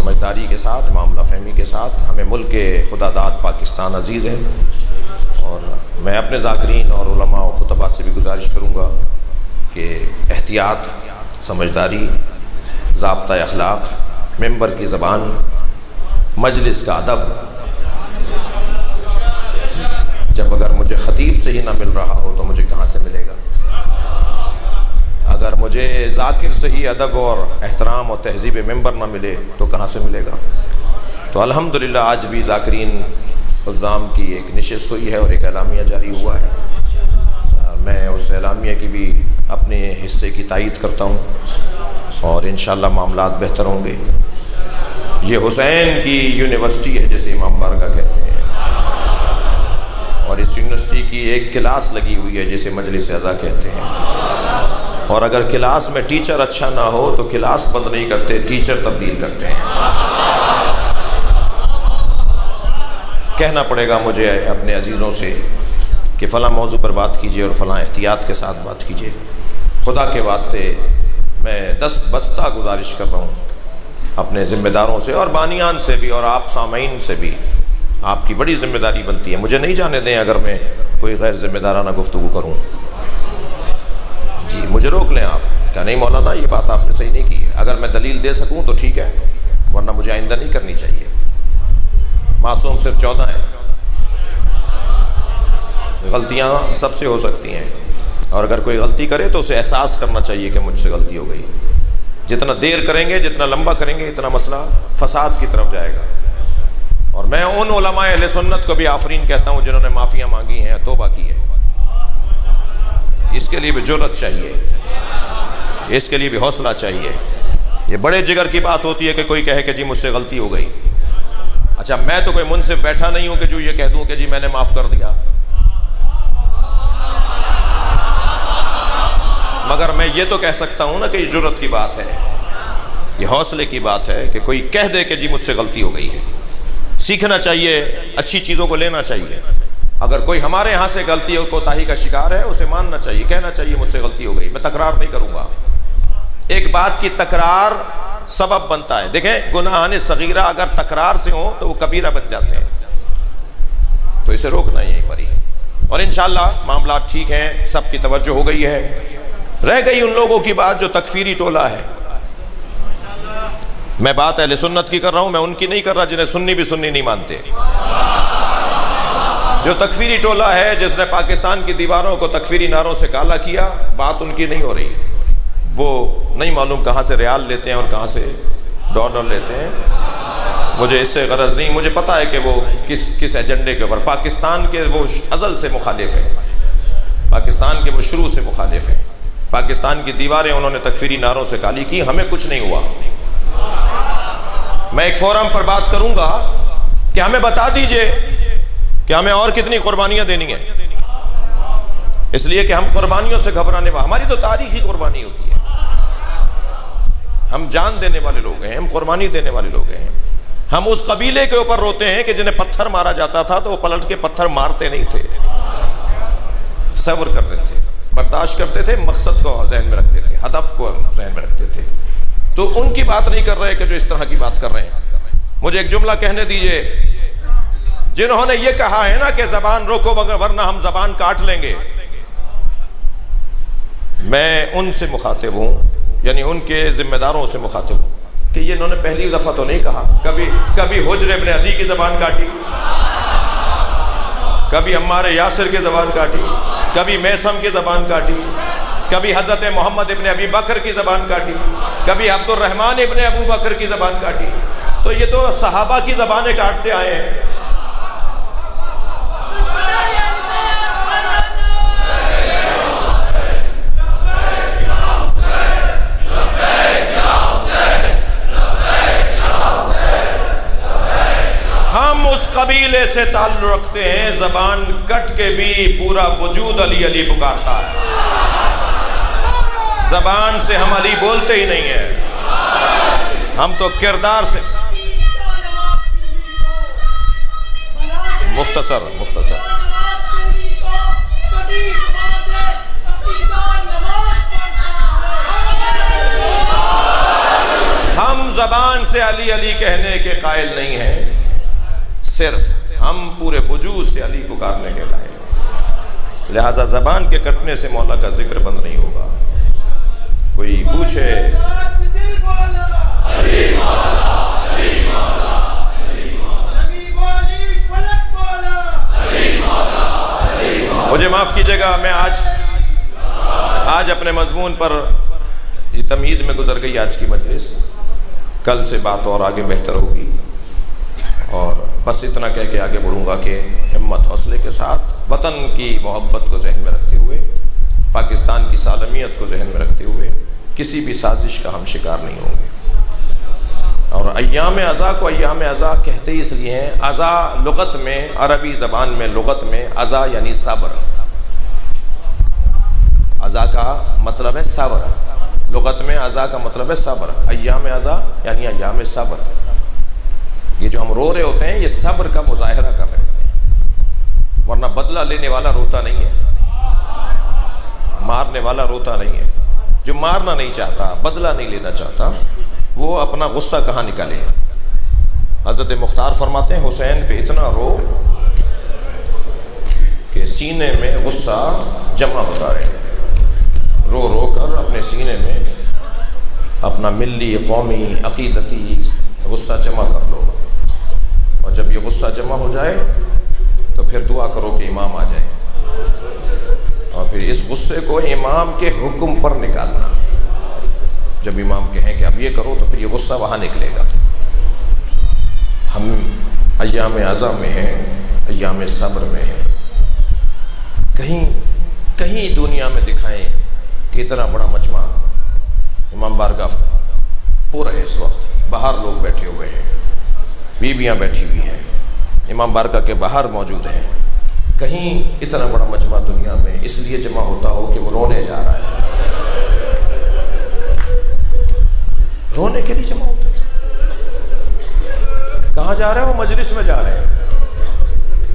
سمجھداری کے ساتھ، معاملہ فہمی کے ساتھ. ہمیں ملک خدا داد پاکستان عزیز ہے، اور میں اپنے ذاکرین اور علماء و خطباء سے بھی گزارش کروں گا کہ احتیاط، سمجھداری، ضابطۂ اخلاق، ممبر کی زبان، مجلس کا ادب. جب اگر مجھے خطیب سے ہی نہ مل رہا ہو تو مجھے کہاں سے ملے گا؟ اگر مجھے ذاکر سے ہی ادب اور احترام اور تہذیب ممبر نہ ملے تو کہاں سے ملے گا؟ تو الحمدللہ آج بھی ذاکرین عزام کی ایک نشست ہوئی ہے اور ایک اعلامیہ جاری ہوا ہے. میں اس اعلامیہ کی بھی اپنے حصے کی تائید کرتا ہوں، اور انشاءاللہ معاملات بہتر ہوں گے. یہ حسین کی یونیورسٹی ہے جسے امام بارگاہ کہتے ہیں، اور اس یونیورسٹی کی ایک کلاس لگی ہوئی ہے جسے مجلس اعضا کہتے ہیں. اور اگر کلاس میں ٹیچر اچھا نہ ہو تو کلاس بند نہیں کرتے، ٹیچر تبدیل کرتے ہیں. کہنا پڑے گا مجھے اپنے عزیزوں سے کہ فلاں موضوع پر بات کیجئے اور فلاں احتیاط کے ساتھ بات کیجئے. خدا کے واسطے میں دست بستہ گزارش کر رہا ہوں اپنے ذمہ داروں سے اور بانیان سے بھی، اور آپ سامعین سے بھی. آپ کی بڑی ذمہ داری بنتی ہے. مجھے نہیں جانے دیں اگر میں کوئی غیر ذمہ دارانہ گفتگو کروں. جی مجھے روک لیں آپ، کیا نہیں مولانا یہ بات آپ نے صحیح نہیں کی ہے. اگر میں دلیل دے سکوں تو ٹھیک ہے، ورنہ مجھے آئندہ نہیں کرنی چاہیے. معصوم صرف 14 ہیں، غلطیاں سب سے ہو سکتی ہیں، اور اگر کوئی غلطی کرے تو اسے احساس کرنا چاہیے کہ مجھ سے غلطی ہو گئی. جتنا دیر کریں گے، جتنا لمبا کریں گے، اتنا مسئلہ فساد کی طرف جائے گا. اور میں ان علماء اہل سنت کو بھی آفرین کہتا ہوں جنہوں نے معافیاں مانگی ہیں، توبہ کی ہے. اس کے لیے بھی جرأت چاہیے، اس کے لیے بھی حوصلہ چاہیے. یہ بڑے جگر کی بات ہوتی ہے کہ کوئی کہے کہ جی مجھ سے غلطی ہو گئی. اچھا میں تو کوئی منصف بیٹھا نہیں ہوں کہ جو یہ کہہ دوں کہ جی میں نے معاف کر دیا، مگر میں یہ تو کہہ سکتا ہوں نا کہ یہ جرأت کی بات ہے، یہ حوصلے کی بات ہے کہ کوئی کہہ دے کہ جی مجھ سے غلطی ہو گئی ہے. سیکھنا چاہیے، اچھی چیزوں کو لینا چاہیے. اگر کوئی ہمارے یہاں سے غلطی اور کوتاہی کا شکار ہے اسے ماننا چاہیے، کہنا چاہیے مجھ سے غلطی ہو گئی. میں تکرار نہیں کروں گا. ایک بات کی تکرار سبب بنتا ہے. دیکھیں گناہان صغیرہ اگر تکرار سے ہوں تو وہ کبیرہ بن جاتے ہیں، تو اسے روکنا یہیں پر ہی. اور انشاءاللہ معاملات ٹھیک ہیں، سب کی توجہ ہو گئی ہے. رہ گئی ان لوگوں کی بات جو تکفیری ٹولہ ہے. میں بات اہل سنت کی کر رہا ہوں، میں ان کی نہیں کر رہا جنہیں سنی بھی سنی نہیں مانتے. جو تکفیری ٹولہ ہے جس نے پاکستان کی دیواروں کو تکفیری نعروں سے کالا کیا، بات ان کی نہیں ہو رہی. وہ نہیں معلوم کہاں سے ریال لیتے ہیں اور کہاں سے ڈالر لیتے ہیں. مجھے اس سے غرض نہیں. مجھے پتا ہے کہ وہ کس ایجنڈے کے اوپر. پاکستان کے وہ ازل سے مخالف ہیں، پاکستان کے وہ شروع سے مخالف ہیں. پاکستان کی دیواریں انہوں نے تکفیری نعروں سے کالی کی، ہمیں کچھ نہیں ہوا. میں ایک فورم پر بات کروں گا کہ ہمیں بتا دیجئے کہ ہمیں اور کتنی قربانیاں دینی ہیں، اس لیے کہ ہم قربانیوں سے گھبرانے والے، ہماری تو تاریخی قربانی ہوتی ہے. ہم جان دینے والے لوگ ہیں، ہم قربانی دینے والے لوگ ہیں. ہم اس قبیلے کے اوپر روتے ہیں کہ جنہیں پتھر مارا جاتا تھا تو وہ پلٹ کے پتھر مارتے نہیں تھے، صبر کرتے تھے، برداشت کرتے تھے، مقصد کو ذہن میں رکھتے تھے، ہدف کو ذہن میں رکھتے تھے. تو ان کی بات نہیں کر رہے کہ جو اس طرح کی بات کر رہے ہیں. مجھے ایک جملہ کہنے دیجئے. جنہوں نے یہ کہا ہے نا کہ زبان روکو ورنہ ہم زبان کاٹ لیں گے، میں ان سے مخاطب ہوں، یعنی ان کے ذمہ داروں سے مخاطب ہوں کہ یہ انہوں نے پہلی دفعہ تو نہیں کہا. کبھی حجر ابن عدی کی زبان کاٹی، کبھی عمار یاسر کی زبان کاٹی، کبھی میثم کی زبان کاٹی، کبھی حضرت محمد ابن ابی بکر کی زبان کاٹی، کبھی عبد الرحمن ابن ابو بکر کی زبان کاٹی. تو یہ تو صحابہ کی زبانیں کاٹتے آئے ہیں. ہم اس قبیلے سے تعلق رکھتے ہیں، زبان کٹ کے بھی پورا وجود علی علی پکارتا ہے. زبان سے ہم علی بولتے ہی نہیں ہیں، ہم تو کردار سے. مختصر ہم زبان سے علی علی کہنے کے قائل نہیں ہیں، صرف ہم پورے وجود سے علی پکارنے کے قائل ہیں۔ لہذا زبان کے کٹنے سے مولا کا ذکر بند نہیں ہوگا۔ کوئی پوچھے مجھے معاف کیجیے گا، میں آج اپنے مضمون پر یہ تمہید میں گزر گئی آج کی مجلس، کل سے بات اور آگے بہتر ہوگی، اور بس اتنا کہہ کے آگے بڑھوں گا کہ ہمت حوصلے کے ساتھ وطن کی محبت کو ذہن میں رکھتے ہوئے، پاکستان کی سالمیت کو ذہن میں رکھتے ہوئے کسی بھی سازش کا ہم شکار نہیں ہوں گے۔ اور ایام عزا کو ایام عزا کہتے ہی اس لیے ہیں، عزا لغت میں، عربی زبان میں لغت میں عزا یعنی صبر، عزا کا مطلب ہے صبر، لغت میں عزا کا مطلب ہے صبر، ایام عزا یعنی ایام صبر۔ یہ جو ہم رو رہے ہوتے ہیں یہ صبر کا مظاہرہ کر رہے ہوتے ہیں، ورنہ بدلہ لینے والا روتا نہیں ہے، مارنے والا روتا نہیں ہے۔ جو مارنا نہیں چاہتا، بدلہ نہیں لینا چاہتا، وہ اپنا غصہ کہاں نکالے؟ حضرت مختار فرماتے ہیں حسین پہ اتنا رو کہ سینے میں غصہ جمع ہوتا رہے، رو رو کر اپنے سینے میں اپنا ملی قومی عقیدتی غصہ جمع کر لو، اور جب یہ غصہ جمع ہو جائے تو پھر دعا کرو کہ امام آ جائے، اور پھر اس غصے کو امام کے حکم پر نکالنا۔ جب امام کہیں کہ اب یہ کرو تو پھر یہ غصہ وہاں نکلے گا۔ ہم ایام عزا میں ہیں، ایام صبر میں ہیں۔ کہیں دنیا میں دکھائیں کہ اتنا بڑا مجمع امام بارگاہ پورا ہے، اس وقت باہر لوگ بیٹھے ہوئے ہیں، بیویاں بیٹھی ہوئی ہیں، امام بارگاہ کے باہر موجود ہیں، کہیں اتنا بڑا مجمع دنیا میں اس لیے جمع ہوتا ہو کہ وہ رونے جا رہا ہے، رونے کے لیے جمع ہوتا ہے۔ کہاں جا رہے ہیں؟ وہ مجلس میں جا رہے ہیں۔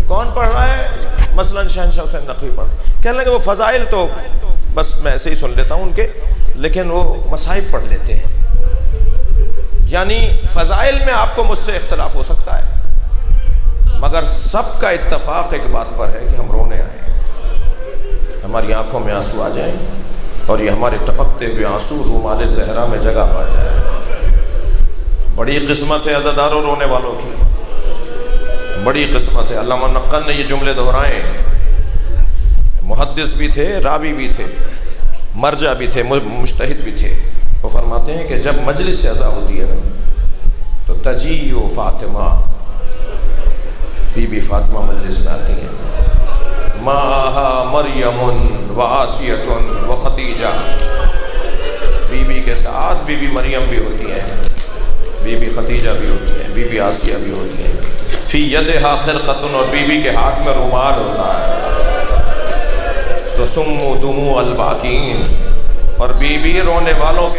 کون پڑھ رہا ہے؟ مثلا شہنشاہ حسین نقوی پڑھ، کہنے لگے وہ فضائل تو بس میں ایسے ہی سن لیتا ہوں ان کے، لیکن وہ مصائب پڑھ لیتے ہیں۔ یعنی فضائل میں آپ کو مجھ سے اختلاف ہو سکتا ہے، مگر سب کا اتفاق ایک بات پر ہے کہ ہم رونے آئے، ہماری آنکھوں میں آنسو آ جائیں، اور یہ ہمارے ٹپکتے ہوئے آنسو رومال زہرا میں جگہ پا جائے۔ بڑی قسمت ہے عزاداروں رونے والوں کی، بڑی قسمت ہے۔ علامہ نقل نے یہ جملے دہرائے، محدث بھی تھے، راوی بھی تھے، مرجع بھی تھے، مجتہد بھی تھے۔ وہ فرماتے ہیں کہ جب مجلس عزا ہوتی ہے نا تو تجیع فاطمہ، بی بی فاطمہ مجلس میں آتی ہیں، معہا مریم و آسیۃ و خدیجہ، بی بی کے ساتھ بی بی مریم بھی ہوتی ہیں، بی بی خدیجہ بھی ہوتی ہیں، بی بی آسیہ بھی ہوتی ہیں، فی یدہا خرقۃ، اور بی بی کے ہاتھ میں رومال ہوتا ہے، تو سموا دموع الباکین، اور بی بی رونے والوں کے